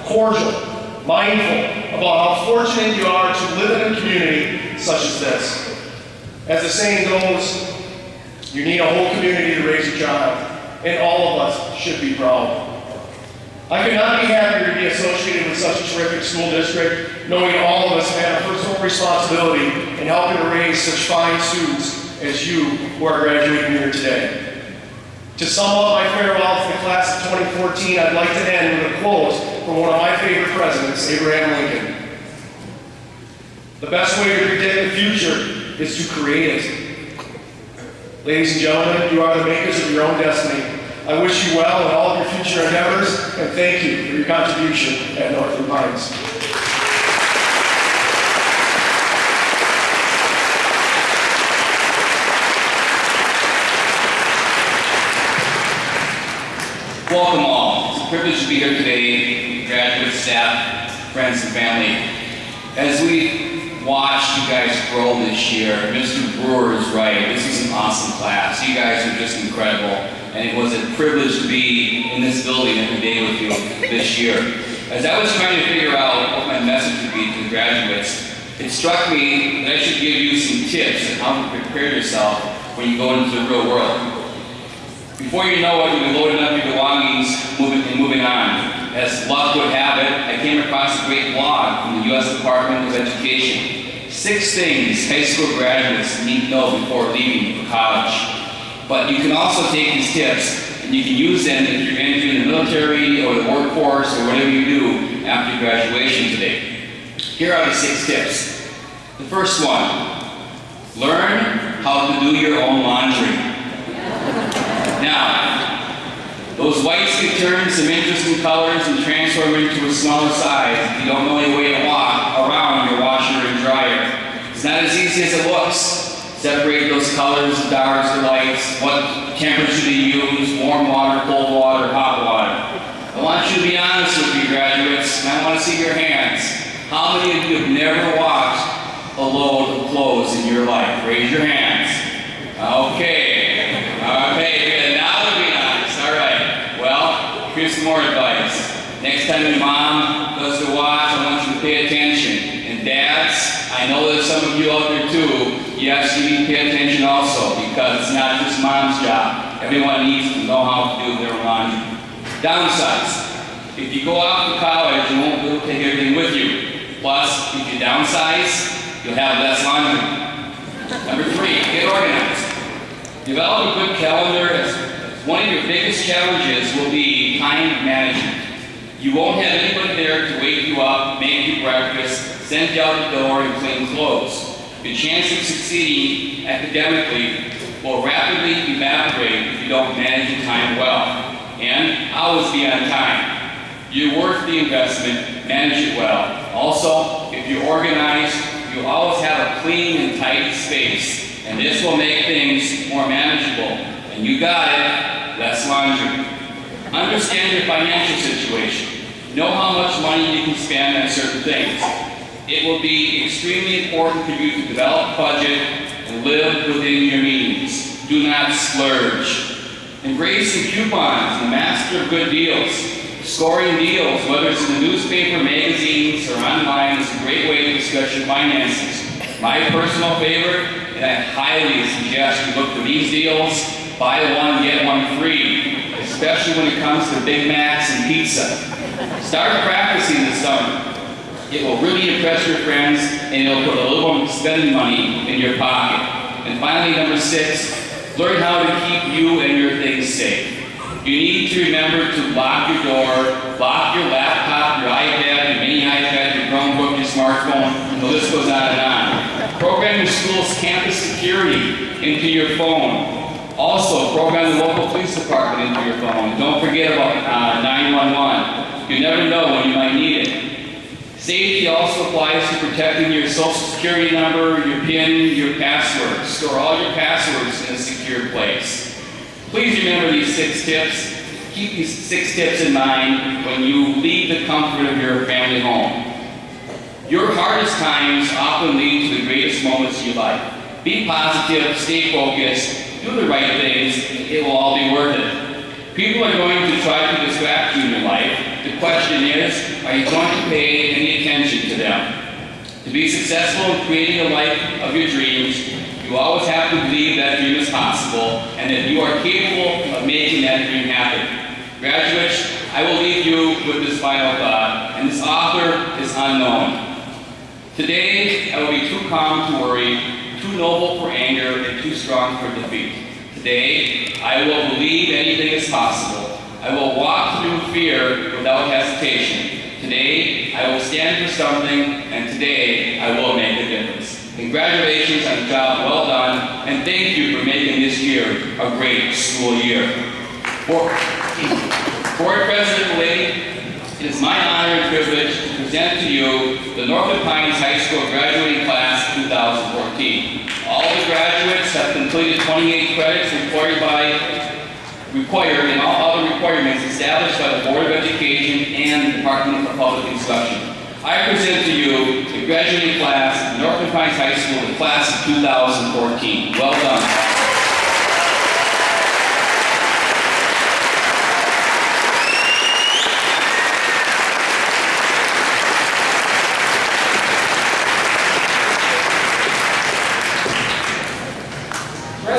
cordial, mindful about how fortunate you are to live in a community such as this. As the saying goes, you need a whole community to raise a child, and all of us should be proud. I could not be happier to be associated with such a terrific school district, knowing all of us have a personal responsibility in helping to raise such fine students as you who are graduating here today. To sum up my farewell to the class of 2014, I'd like to end with a quote from one of my favorite presidents, Abraham Lincoln. The best way to predict the future is to create it. Ladies and gentlemen, you are the makers of your own destiny. I wish you well in all of your future endeavors, and thank you for your contribution at Northland Pines. Welcome all. It's a privilege to be here today, graduate staff, friends, and family. As we watched you guys grow this year, Mr. Brewer is right. This is an awesome class. You guys are just incredible. And it was a privilege to be in this building every day with you this year. As I was trying to figure out what my message would be to the graduates, it struck me that I should give you some tips on how to prepare yourself when you go into the real world. Before you know it, you'll be loading up your belongings and moving on. As luck would have it, I came across a great blog from the U.S. Department of Education. 6 things high school graduates need to know before leaving for college. But you can also take these tips and you can use them if you're entering the military or the workforce or whatever you do after graduation today. Here are the 6 tips. The first one, learn how to do your own laundry. Now, those whites can turn some interesting colors and transform into a smaller size if you don't know any way to walk around your washer and dryer. It's not as easy as it looks. Separate those colors, darks, or lights. What temperature do you use? Warm water, cold water, hot water. I want you to be honest with me, graduates, and I want to see your hands. How many of you have never washed a load of clothes in your life? Raise your hands. Okay. Okay, now to be honest. All right. Well, here's some more advice. Next time your mom does the wash, I want you to pay attention. And dads, I know there's some of you out there too. Yes, you need to pay attention also, because it's not just mom's job. Everyone needs to know how to do their laundry. Downsides. If you go out to college, you won't be able to take everything with you. Plus, if you downsize, you'll have less laundry. Number 3, get organized. Develop a good calendar. As one of your biggest challenges will be time management. You won't have anybody there to wake you up, make you breakfast, send you out the door, and clean clothes. The chance of succeeding academically will rapidly evaporate if you don't manage your time well. And always be on time. You're worth the investment, manage it well. Also, if you're organized, you'll always have a clean and tight space. And this will make things more manageable. And you got it, less laundry. Understand your financial situation. Know how much money you can spend on certain things. It will be extremely important for you to develop a budget and live within your means. Do not splurge. Embrace the coupons, the master of good deals. Scoring deals, whether it's in the newspaper, magazines, or online, is a great way to discuss your finances. My personal favorite, and I highly suggest you look for these deals, buy one, get one free, especially when it comes to Big Macs and pizza. Start practicing this summer. It will really impress your friends, and it'll put a little more spending money in your pocket. And finally, number 6, learn how to keep you and your things safe. You need to remember to lock your door, lock your laptop, your iPad, your mini iPad, your Chromebook, your smartphone, and the list goes on and on. Program your school's campus security into your phone. Also, program the local police department into your phone. Don't forget about 911. You never know when you might need it. Safety also applies to protecting your social security number, your PIN, your password. Store all your passwords in a secure place. Please remember these 6 tips. Keep these 6 tips in mind when you leave the comfort of your family home. Your hardest times often lead to the greatest moments of your life. Be positive, stay focused, do the right things, it will all be worth it. People are going to try to distract you in your life. the question is, are you going to pay any attention to them? To be successful in creating a life of your dreams, you always have to believe that dream is possible and that you are capable of making that dream happen. Graduates, I will leave you with this final thought, and this author is unknown. Today, I will be too calm to worry, too noble for anger, and too strong for defeat. Today, I will believe anything is possible. I will walk through fear without hesitation. Today, I will stand for something, and today, I will make a difference. Congratulations on a job well done, and thank you for making this year a great school year. Board President Lady, it is my honor and privilege to present to you the Northland Pines High School graduating class 2014. All the graduates have completed 28 credits required and all other requirements established by the Board of Education and the Department of Public Instruction. I present to you the graduating class of Northland Pines High School, the class of 2014. Well done.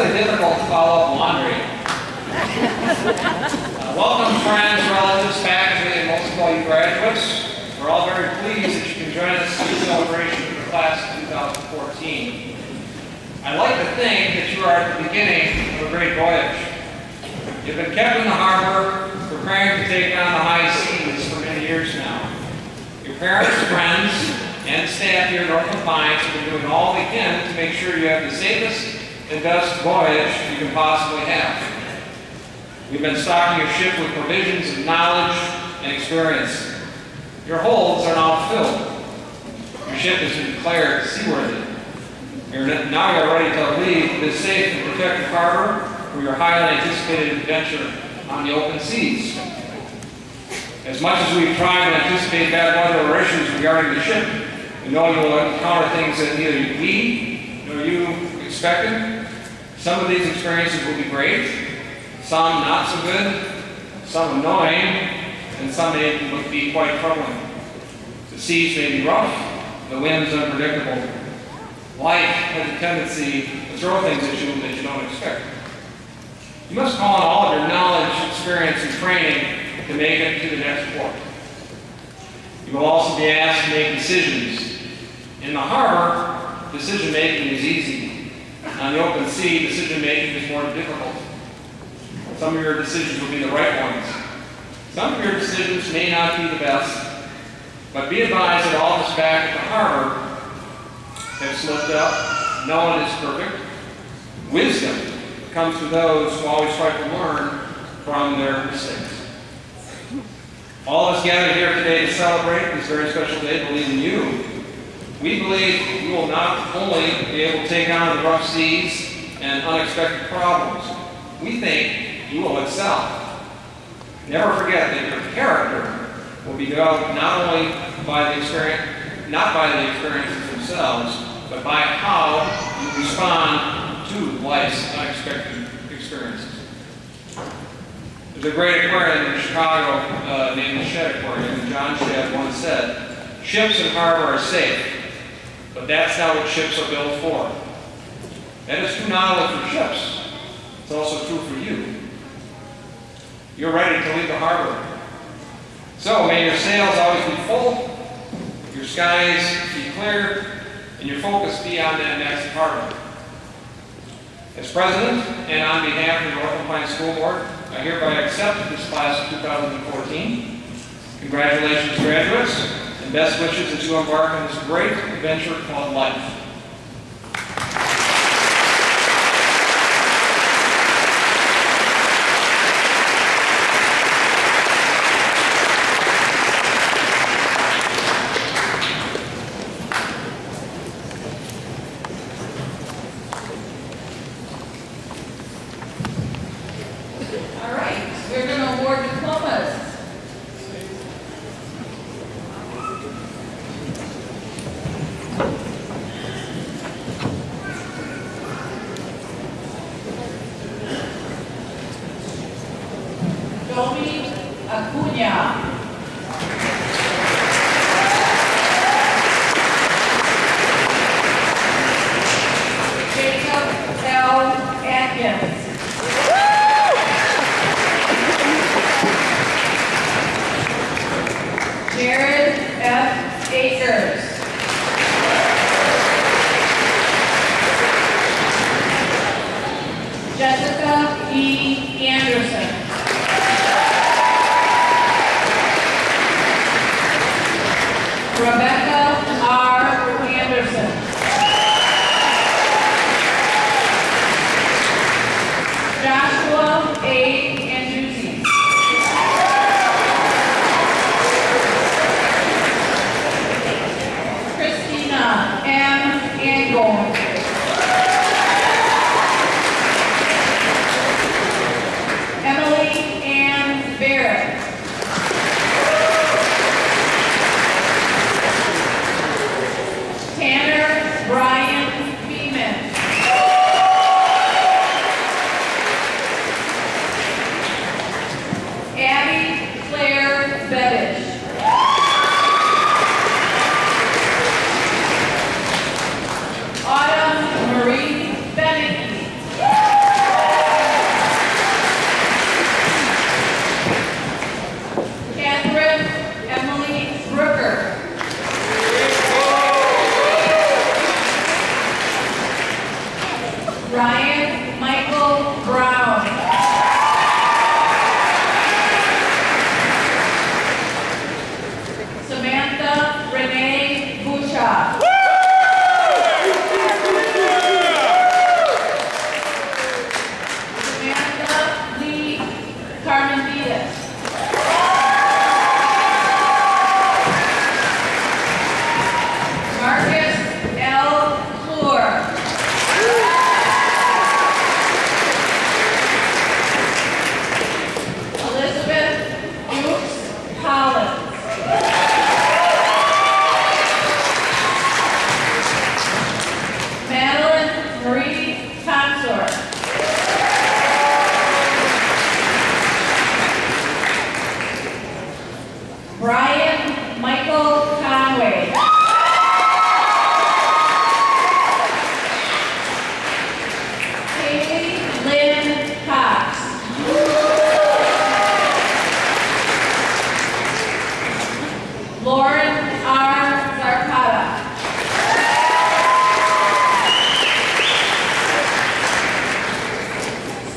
Difficult to follow up laundry. Welcome friends, relatives, faculty, and most of all you graduates. We're all very pleased that you can join us in the celebration of the class of 2014. I'd like to think that you are at the beginning of a great voyage. You've been kept in the harbor, preparing to take on the high seas for many years now. Your parents, friends, and staff here at Northland Pines have been doing all they can to make sure you have the safest and best voyage you can possibly have. We've been stocking your ship with provisions of knowledge and experience. Your holds are now filled. Your ship has been declared seaworthy. Now you're ready to leave this safe and protected harbor for your highly anticipated adventure on the open seas. As much as we've tried to anticipate bad weather or issues regarding the ship, we know you will encounter things that neither we nor you expected. Some of these experiences will be great, some not so good, some annoying, and some may be quite troubling. The seas may be rough, the winds unpredictable. Life has a tendency to throw things at you that you don't expect. You must call on all of your knowledge, experience, and training to make it to the next port. You will also be asked to make decisions. In the harbor, decision-making is easy. On the open sea, decision-making is more difficult. Some of your decisions will be the right ones. Some of your decisions may not be the best, but be advised that all of us back at the harbor have slipped up. No one is perfect. Wisdom comes to those who always try to learn from their mistakes. All of us gathered here today to celebrate this very special day, believe in you. We believe you will not only be able to take on the rough seas and unexpected problems, we think you will excel. Never forget that your character will be developed not only by the experiences themselves, but by how you respond to life's unexpected experiences. There's a great aquarium in Chicago named the Shedd Aquarium, and John Shedd once said, "Ships in harbor are safe, but that's not what ships are built for." That is true not only for ships, it's also true for you. You're ready to leave the harbor. So may your sails always be full, your skies be clear, and your focus be on that next harbor. As president and on behalf of the Northland Pines School Board, I hereby accept this class of 2014. Congratulations, graduates, and best wishes as you embark on this great adventure called life. All right, we're going to award diplomas. Jared F. Akers. Jessica E. Anderson. Rebecca R. Anderson. Joshua A. Andrewsi. Christina M. Angone. Emily Ann Barrett. Tanner Brian Beeman. Abby Claire Bebish. Autumn Marie Bennicky. Catherine Emily Brooker. Ryan Michael Brown. Samantha Renee Bucha. Samantha Lee Carmenditas. Marcus L. Clure. Elizabeth Dukes Collins. Madeline Marie Consort. Brian Michael Conway. Haley Lynn Cox. Lauren R. Zarcata.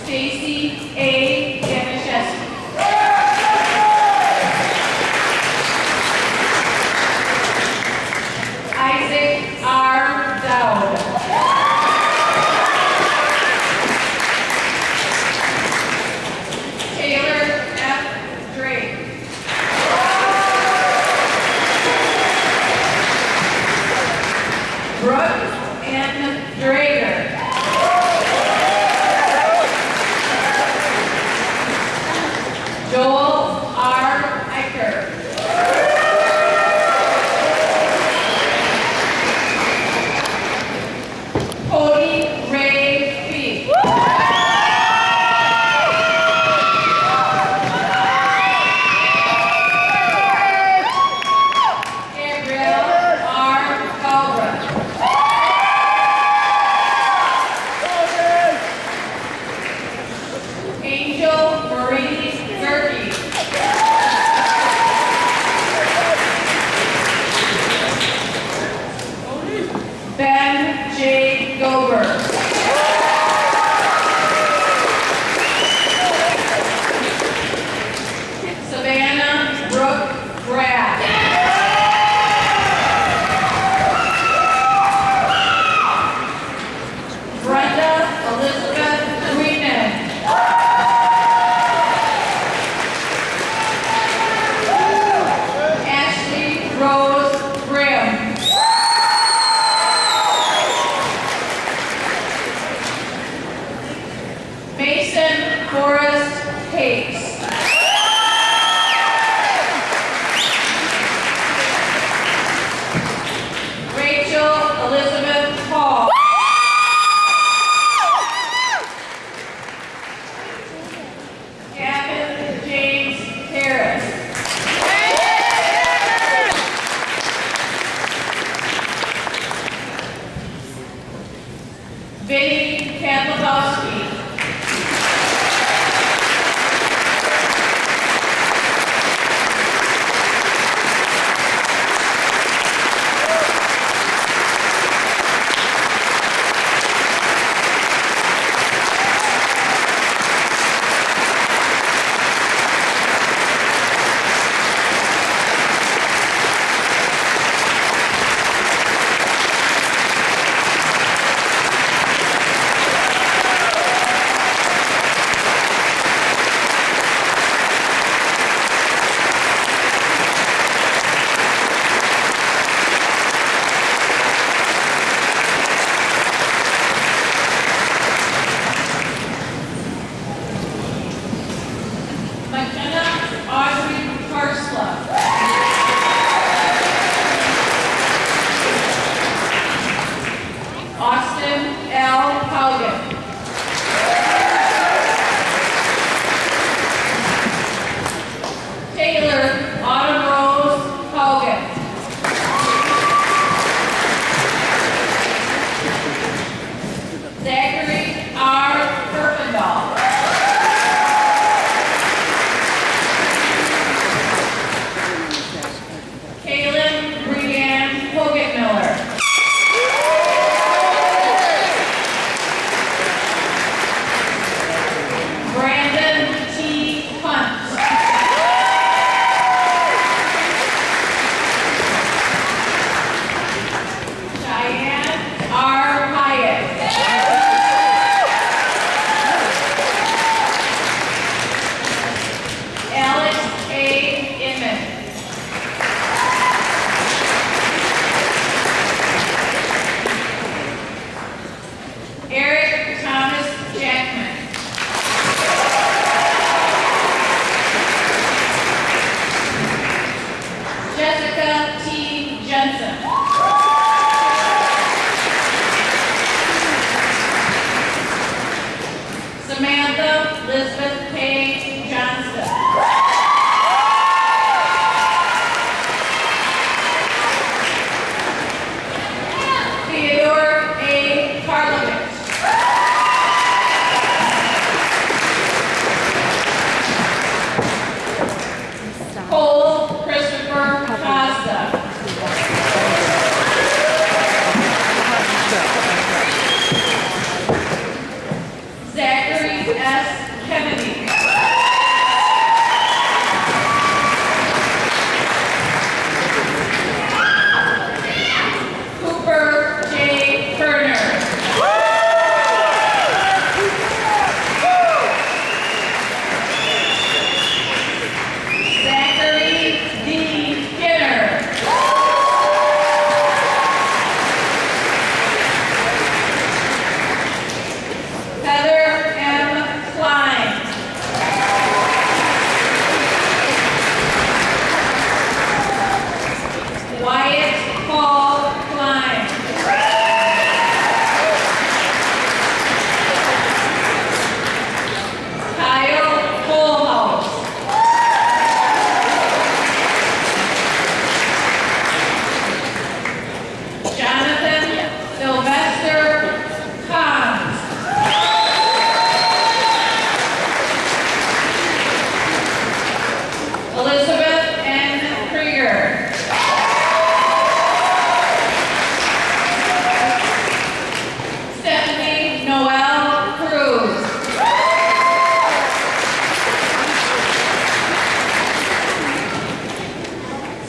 Stacy A. Janishevsky. Isaac R. Dowd. Taylor F. Drake. Brooke N. Drager. Joel R. Eicher. Cody Ray Fee. Gabrielle R. Galbraith.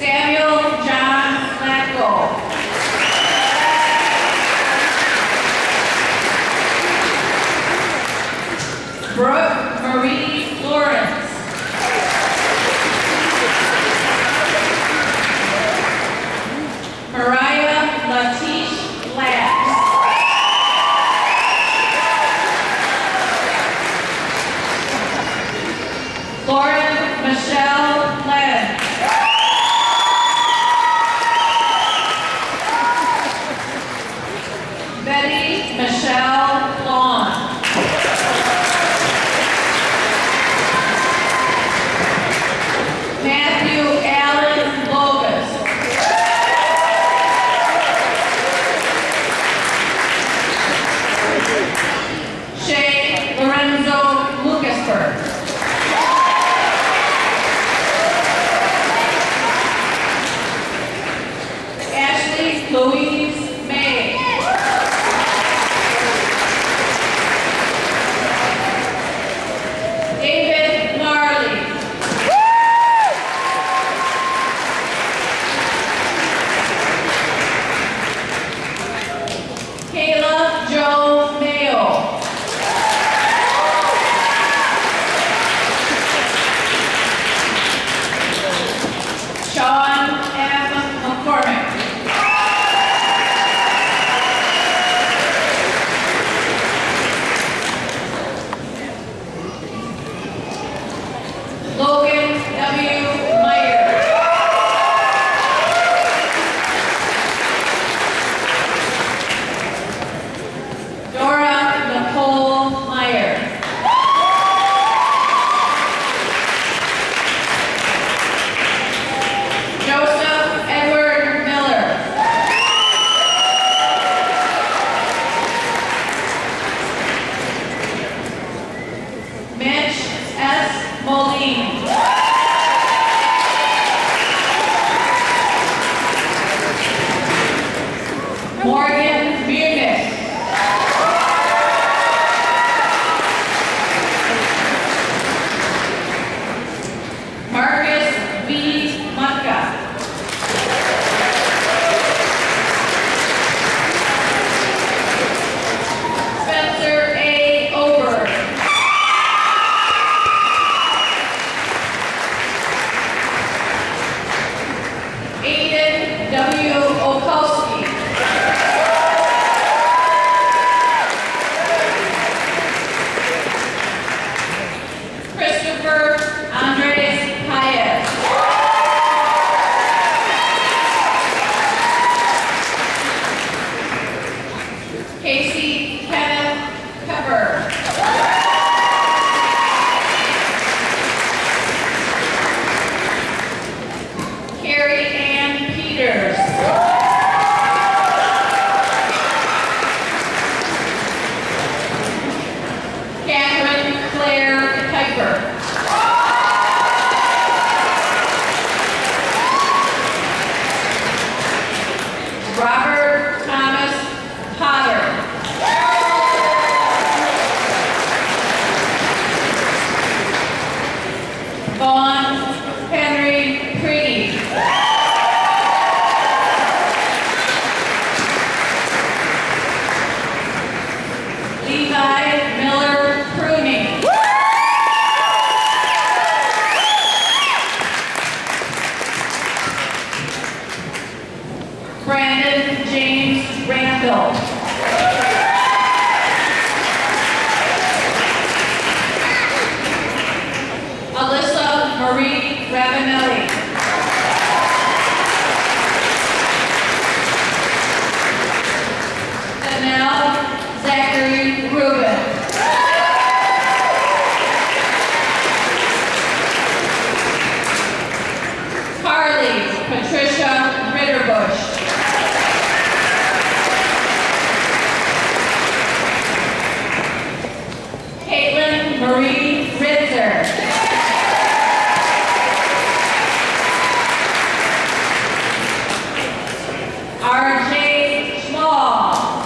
Samuel John Flacco. Brooke Marie Lawrence. Mariah Latish Labs. Lauren Michelle Lennon. Betty Michelle Lawn. Matthew Allen Lovis. Shay Lorenzo Lucasberg. Ashley Louise May. David Marley. Kayla Jo Mayo. Sean M. McCormick. Logan W. Meyer. Dora Nicole Meyer. Joseph Edward Miller. Mitch S. Moline. Morgan Munich. Marcus V. Mutka. Spencer A. Oberg. Aiden W. Okolski. Christopher Andres Paez. Casey Kenneth Pepper. Carrie Ann Peters. Catherine Claire Piper. Robert Thomas Potter. Vaughn Henry Preedy. Levi Miller Pruning. Brandon James Randall. Alyssa Marie Ravanelli. Danelle Zachary Rubin. Carly Patricia Ritterbush. Caitlin Marie Ritzer. R.J. Small.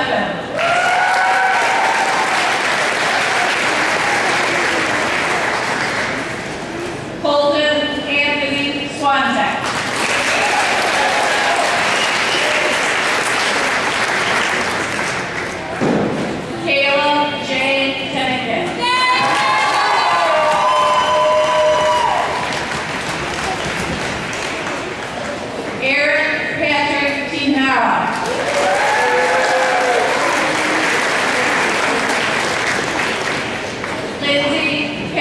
Stephen. Colton Anthony Swantek. Kayla J. Tennigan. Eric Patrick Tinara. Lindsay K.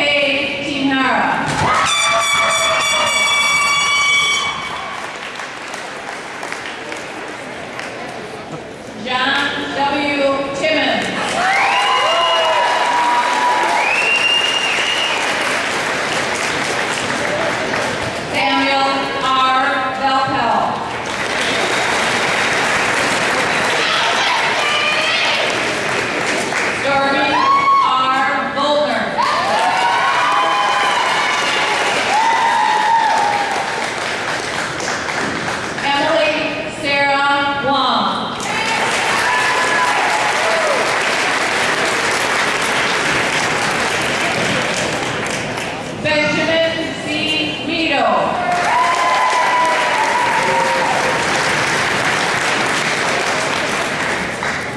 Tinara. John W. Timmons. Samuel R. Belpel. Stormy R. Volner. Emily Sarah Wong. Benjamin C. Vito.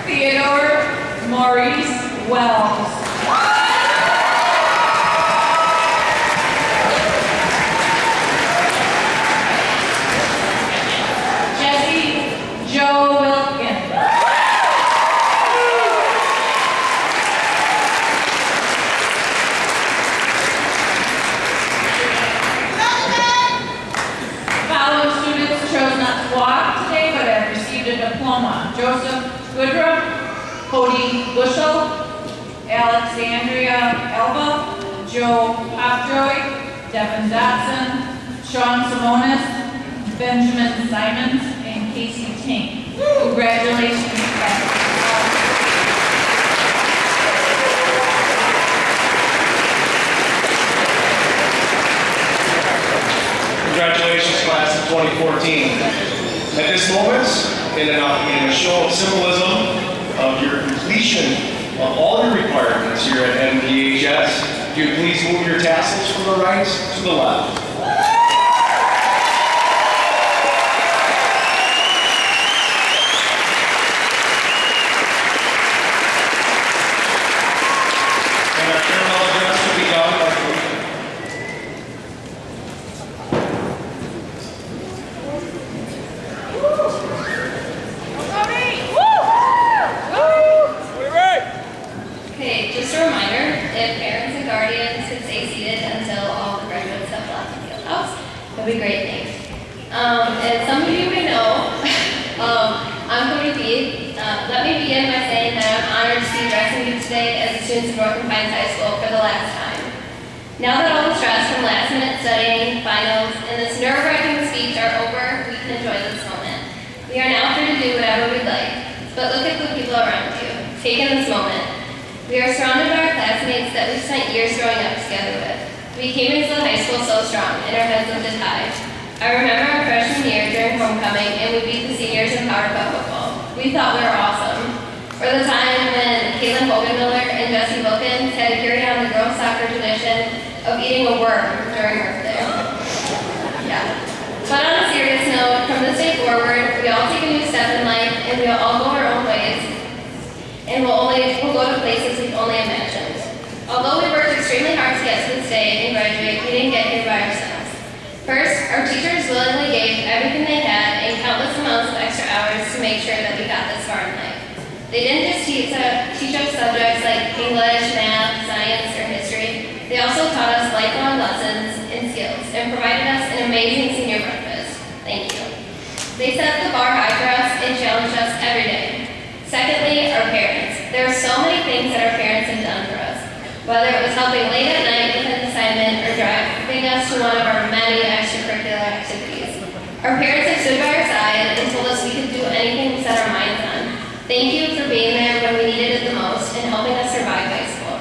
Theodore Maurice Wells. Jesse Joe Wilkin. Following students chose not to walk today but have received a diploma. Joseph Goodrum, Cody Bushel, Alexandria Elba, Joe Popjoy, Devin Dotson, Sean Simonis, Benjamin Simons, and Casey Tink. Congratulations, guys. Congratulations, class of 2014. At this moment, in a show of symbolism of your completion of all your requirements here at MDHS, do you please move your tassels from the right to the left. And our farewell address will be done by Okay, just a reminder, if parents and guardians could stay seated until all the graduates have left the field house, that'd be great, thanks. As some of you may know, I'm Cody B. Let me begin by saying that I'm honored to be addressing you today as the students of Northland High School for the last time. Now that all the stress from last-minute studying, finals, and this nerve-wracking speech are over, we can enjoy this moment. We are now free to do whatever we'd like, but look at the people around you. Take in this moment. We are surrounded by our classmates that we've spent years growing up together with. We came into the high school so strong, and our heads lifted high. I remember our freshman year during homecoming, and we beat the seniors in Power Cup football. We thought we were awesome. Or the time when Caitlin Bogenmiller and Jesse Wilkins had to carry on the girls' soccer tradition of eating a worm during Earth Day. Yeah. But on a serious note, from this day forward, we all take a new step in life, and we all go our own ways. And we'll go to places we've only imagined. Although we worked extremely hard to get to this day and graduate, we didn't get here by ourselves. First, our teachers willingly gave everything they had and countless amounts of extra hours to make sure that we got this far in life. They didn't just teach us subjects like English, math, science, or history. They also taught us lifelong lessons and skills and provided us an amazing senior breakfast. Thank you. They set the bar high for us and challenged us every day. Secondly, our parents. There are so many things that our parents have done for us, whether it was helping late at night with an assignment or driving us to one of our many extracurricular activities. Our parents have stood by our side and told us we could do anything we set our minds on. Thank you for being there when we needed it the most and helping us survive high school.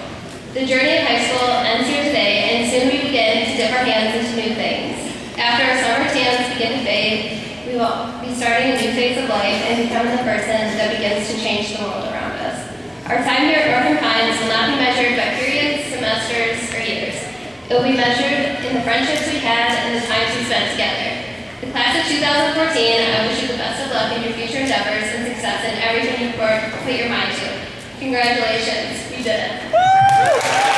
The journey of high school ends here today, and soon we begin to dip our hands into new things. After our summer tans begin to fade, we will be starting a new phase of life. life and becoming the person that begins to change the world around us. Our time here at Northern Pines will not be measured by periods, semesters, or years. It will be measured in the friendships we had and the times we spent together. The class of 2014, I wish you the best of luck in your future endeavors and success in everything you put your mind to. Congratulations, you did it.